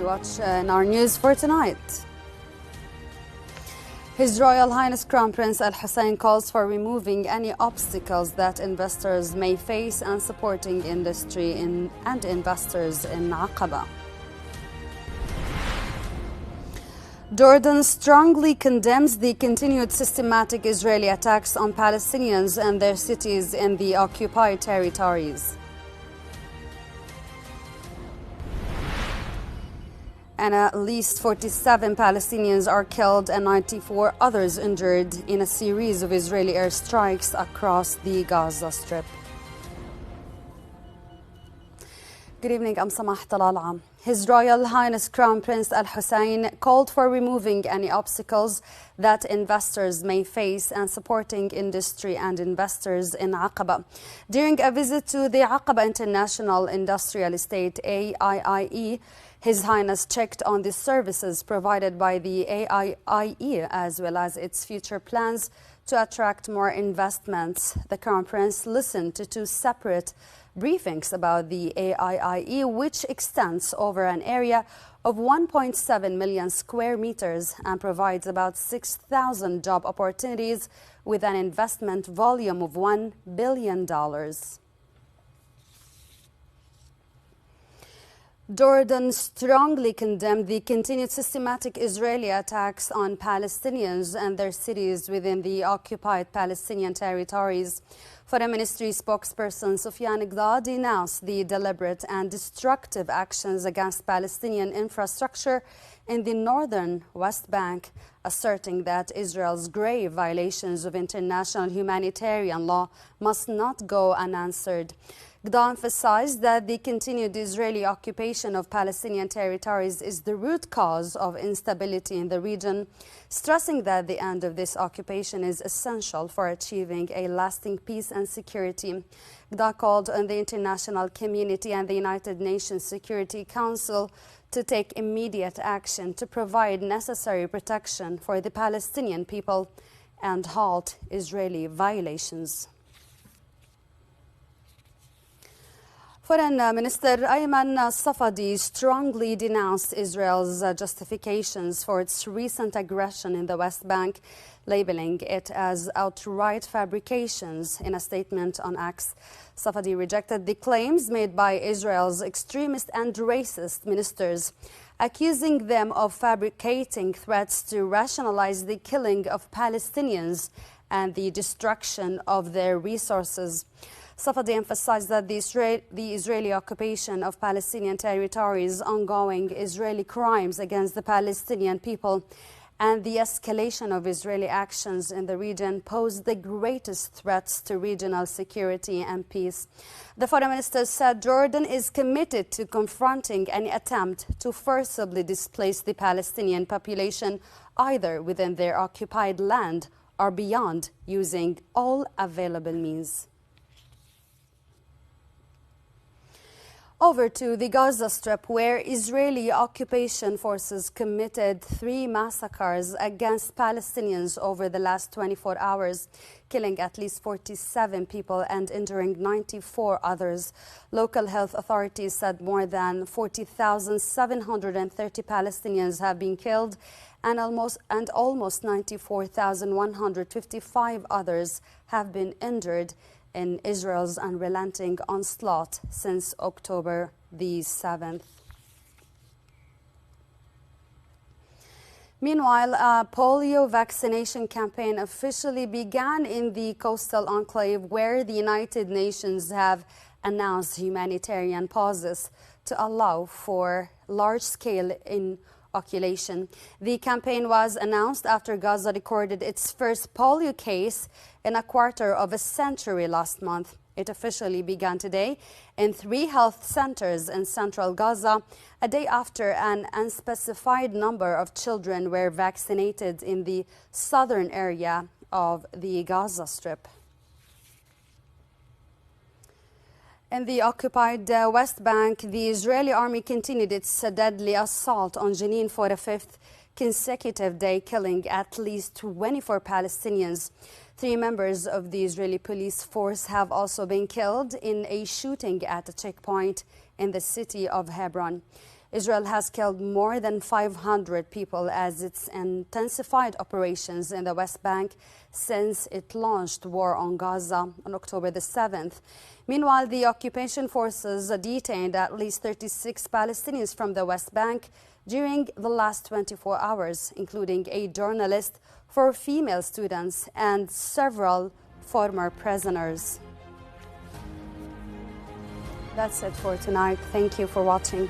you watch in our news for tonight. His Royal Highness Crown Prince Al Hussein calls for removing any obstacles that investors may face and supporting industry and investors in Aqaba. Jordan strongly condemns the continued systematic Israeli attacks on Palestinians and their cities in the occupied territories. And at least 47 Palestinians are killed and 94 others injured in a series of Israeli airstrikes across the Gaza Strip. Good evening, I'm Samah Talala. His Royal Highness Crown Prince Al Hussein called for removing any obstacles that investors may face and supporting industry and investors in Aqaba. During a visit to the Aqaba International Industrial Estate AIIE, His Highness checked on the services provided by the AIIE as well as its future plans to attract more investments. The Crown Prince listened to two separate briefings about the AIIE, which extends over an area of 1.7 million square meters and provides about 6,000 job opportunities with an investment volume of $1 billion. Jordan strongly condemned the continued systematic Israeli attacks on Palestinians and their cities within the occupied Palestinian territories. Foreign Ministry spokesperson Sufyan Iqdad denounced the deliberate and destructive actions against Palestinian infrastructure in the northern West Bank, asserting that Israel's grave violations of international humanitarian law must not go unanswered. Iqdad emphasized that the continued Israeli occupation of Palestinian territories is the root cause of instability in the region, stressing that the end of this occupation is essential for achieving a lasting peace and security. Iqdad called on the international community and the United Nations Security Council to take immediate action to provide necessary protection for the Palestinian people and halt Israeli violations. Foreign Minister Ayman Safadi strongly denounced Israel's justifications for its recent aggression in the West Bank, labeling it as outright fabrications. In a statement on X, Safadi rejected the claims made by Israel's extremist and racist ministers, accusing them of fabricating threats to rationalize the killing of Palestinians and the destruction of their resources. Safadi emphasized that the Israeli occupation of Palestinian territories, ongoing Israeli crimes against the Palestinian people, and the escalation of Israeli actions in the region pose the greatest threats to regional security and peace. The foreign minister said Jordan is committed to confronting any attempt to forcibly displace the Palestinian population either within their occupied land or beyond, using all available means. Over to the Gaza Strip, where Israeli occupation forces committed 3 massacres against Palestinians over the last 24 hours, killing at least 47 people and injuring 94 others. Local health authorities said more than 40,730 Palestinians have been killed and almost 94,155 others have been injured in Israel's unrelenting onslaught since October the 7th. Meanwhile, a polio vaccination campaign officially began in the coastal enclave, where the United Nations have announced humanitarian pauses to allow for large-scale inoculation. The campaign was announced after Gaza recorded its first polio case in a quarter of a century last month. It officially began today in 3 health centers in central Gaza, a day after an unspecified number of children were vaccinated in the southern area of the Gaza Strip. In the occupied West Bank, the Israeli army continued its deadly assault on Jenin for a 5th consecutive day, killing at least 24 Palestinians. 3 members of the Israeli police force have also been killed in a shooting at a checkpoint in the city of Hebron. Israel has killed more than 500 people as it's intensified operations in the West Bank since it launched war on Gaza on October the 7th. Meanwhile, the occupation forces detained at least 36 Palestinians from the West Bank during the last 24 hours, including a journalist, 4 female students, and several former prisoners. That's it for tonight. Thank you for watching.